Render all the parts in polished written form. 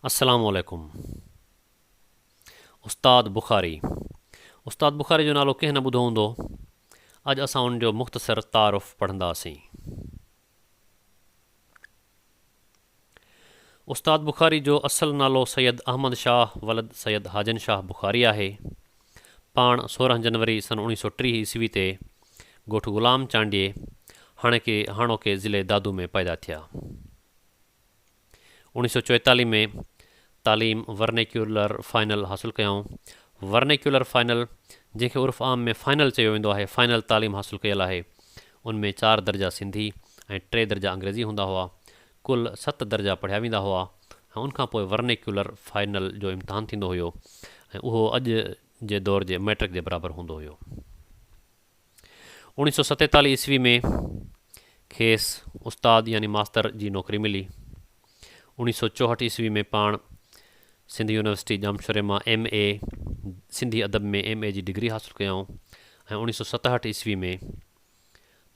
अस्सलामु अलैकुम। उस्ताद बुखारी जो नालो कंहिं न ॿुधो हूंदो। अॼु असां उन जो मुख़्तसर तारुफ़ पढ़ंदासीं। उस्ताद बुखारी जो असुलु नालो सैयद अहमद शाह वलद सैयद हाजन शाह बुखारी आहे। पाण 16 जनवरी सन 1930 ईस्वी ते ॻोठ ग़ुलाम चांडिए हाणोके ज़िले दादू में पैदा थिया। 1944 में तालीम वर्नेक्यूलर फाइनल हासिलु कयऊं। वर्नेक्यूलर फाइनल, जंहिंखे उर्फ़ आम में फाइनल चयो वेंदो आहे, फाइनल तालीम हासिलु कयल आहे। उनमें 4 दर्जा सिंधी ऐं 3 दर्जा अंग्रेज़ी हूंदा हुआ। कुल 7 दर्जा पढ़िया वेंदा हुआ ऐं उनखां पोइ वर्नेक्यूलर फाइनल जो इम्तिहान थींदो हुयो ऐं उहो अॼु जे दौर जे मैट्रिक जे बराबरि हूंदो हुयो। 1947 ईस्वी में खेसि उस्ताद यानी मास्तर जी नौकरी मिली। 1964 ईस्वी में पाण सिंध यूनिवर्सिटी जामशोरे मां MA सिंधी अदब में MA जी डिग्री हासिलु कयऊं ऐं 1967 ईस्वी में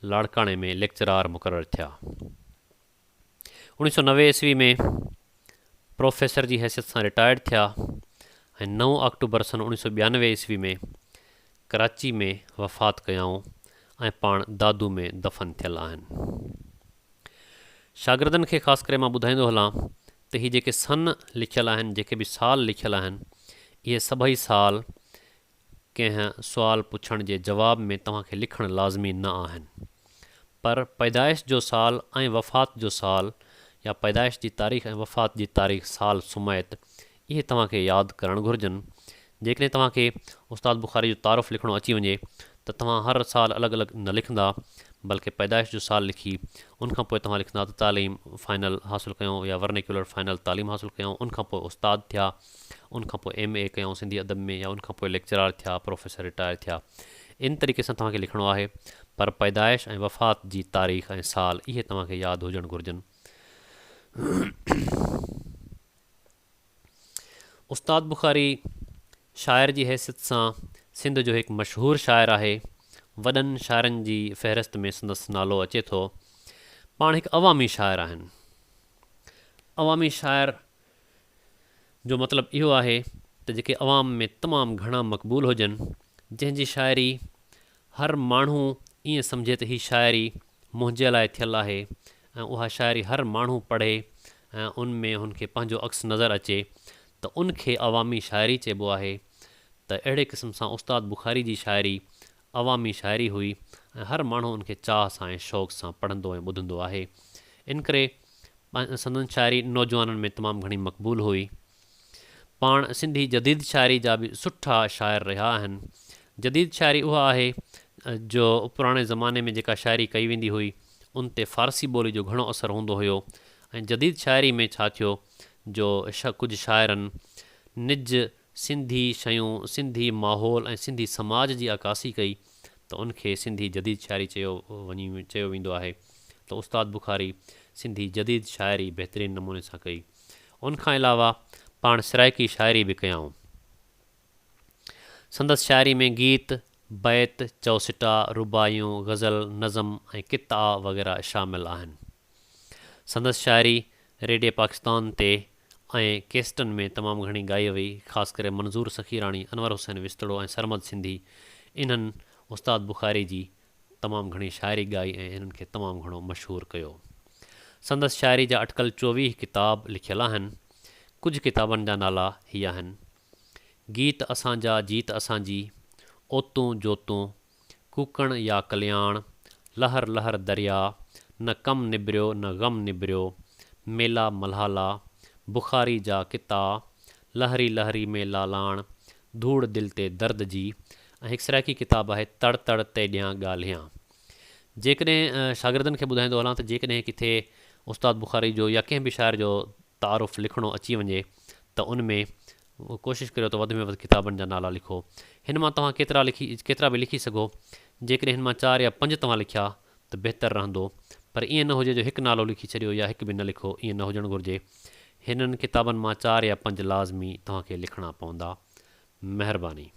लाड़काणे में लेक्चरार मुक़ररु थिया। 1990 ईस्वी में प्रोफेसर जी हैसियत सां रिटायर्ड थिया ऐं 9 अक्टूबर सन 1992 ईस्वी में कराची में वफ़ात कयऊं ऐं पाण दादू में दफ़न थियल आहिनि। शागिर्दनि खे ख़ासि करे मां ॿुधाईंदो हलां त हीअ जेके सन लिखियल आहिनि, जेके बि साल लिखियल आहिनि, इहे सभई साल कंहिं सुवाल पुछण जे जवाब में तव्हांखे लिखणु लाज़मी न आहिनि, पर पैदाइश जो साल ऐं वफ़ात जो साल या पैदाइश जी तारीख़ ऐं वफ़ात जी तारीख़ साल सुमैत इहे तव्हांखे यादि करणु घुरिजनि। जेकॾहिं तव्हांखे उस्ताद बुखारी जो तारुफ़ लिखणो अची वञे त तव्हां हर साल अलॻि अलॻि न लिखंदा, बल्कि पैदाइश जो साल लिखी उनखां पोइ तव्हां लिखंदा त तालीम फाइनल हासिलु कयूं या वर्नेक्यूलर फाइनल तालीम हासिलु कयूं, उनखां पोइ उस्ताद थिया, उनखां पोइ MA कयूं सिंधी अदब में, या उनखां पोइ लेक्चरार थिया, प्रोफेसर रिटायर थिया। इन तरीक़े सां तव्हांखे लिखणो आहे, पर पैदाइश ऐं वफ़ात जी तारीख़ ऐं साल इहे तव्हांखे यादि हुजणु घुरिजनि। उस्ताद बुखारी शाइर जी हैसियत सां सिंध जो हिकु मशहूरु शाइर आहे। वॾनि शाइरनि जी फ़हरिस्त में संदसि नालो अचे थो। पाण हिकु अवामी शाइर आहिनि। अवामी शाइर जो मतिलबु इहो आहे त जेके अवाम में तमामु घणा मक़बूल हुजनि, जंहिंजी शाइरी हर माण्हू ईअं सम्झे त हीअ शाइरी मुंहिंजे लाइ थियल आहे ऐं उहा शाइरी हर माण्हू पढ़े ऐं उन में हुनखे पंहिंजो अक्स नज़र अचे त उनखे अवामी शाइरी चइबो आहे। त अहिड़े क़िस्म सां उस्ताद बुखारी जी शाइरी अवामी शाइरी हुई ऐं हर माण्हू उनखे चाह सां ऐं शौक़ सां पढ़ंदो ऐं ॿुधंदो आहे। इन करे संदन शाइरी नौजवाननि में तमामु घणी मक़बूल हुई। पाण सिंधी जदीद शाइरी जा बि सुठा शाइर रहिया आहिनि। जदीद शाइरी उहा आहे जो पुराणे ज़माने में जेका शाइरी कई वेंदी हुई उन ते फ़ारसी ॿोली जो घणो असरु हूंदो हुयो। ऐं जदीद शाइरी में छा थियो जो कुझु शाइरनि निज सिंधी शयूं, सिंधी माहौल ऐं सिंधी समाज जी अकासी कई त उनखे सिंधी जदीद शाइरी चयो वेंदो आहे। त उस्ताद बुखारी सिंधी जदीद शाइरी बहितरीनु नमूने सां कई। उनखां अलावा पाण सराइकी शाइरी बि कयऊं। संदसि शाइरी में गीत, बैत, चौसिटा, रुबायूं, गज़ल, नज़म ऐं किता वग़ैरह शामिल आहिनि। संदसि शाइरी रेडियो पाकिस्तान ते ऐं केस्टनि में तमामु घणी ॻाई वई। ख़ासि करे मंज़ूर सखीराणी, अनवर हुसैन विस्तड़ो ऐं सरमद सिंधी इन्हनि उस्ताद बुखारी जी तमामु घणी शाइरी ॻाई ऐं इन्हनि खे तमामु घणो मशहूरु कयो। संदसि शाइरी जा अटकल 24 किताब लिखियल आहिनि। कुझु किताबनि जा नाला हीअ आहिनि: गीत असांजा जीत असांजी, ओतूं जोतूं, कूकण या कल्याण, लहर लहर दरिया, न कम निबिरियो न ग़म निबिरियो, मेला मल्हाला, बुखारी जा किता, लहरी लहरी में लालाण, धूड़ दिलि ते दर्द जी, ऐं हिकु सराइकी किताबु आहे तड़ तड़ ते ॾियां ॻाल्हियां। जेकॾहिं शागिर्दनि खे ॿुधाईंदो हलां त जेकॾहिं किथे उस्ताद बुखारी जो या कंहिं बि शाइर जो तारुफ़ लिखणो अची वञे त उन में कोशिशि करियो त वधि में वधि किताबनि जा नाला लिखो। हिन मां तव्हां केतिरा बि लिखी सघो। जेकॾहिं हिन मां 4 या 5 तव्हां लिखिया त बहितरु रहंदो, पर ईअं न हुजे जो हिकु नालो लिखी छॾियो या हिकु बि न लिखो, ईअं न हुजणु घुरिजे। हिननि किताबनि मां 4 या 5 लाज़मी तव्हांखे लिखणा पवंदा। महिरबानी।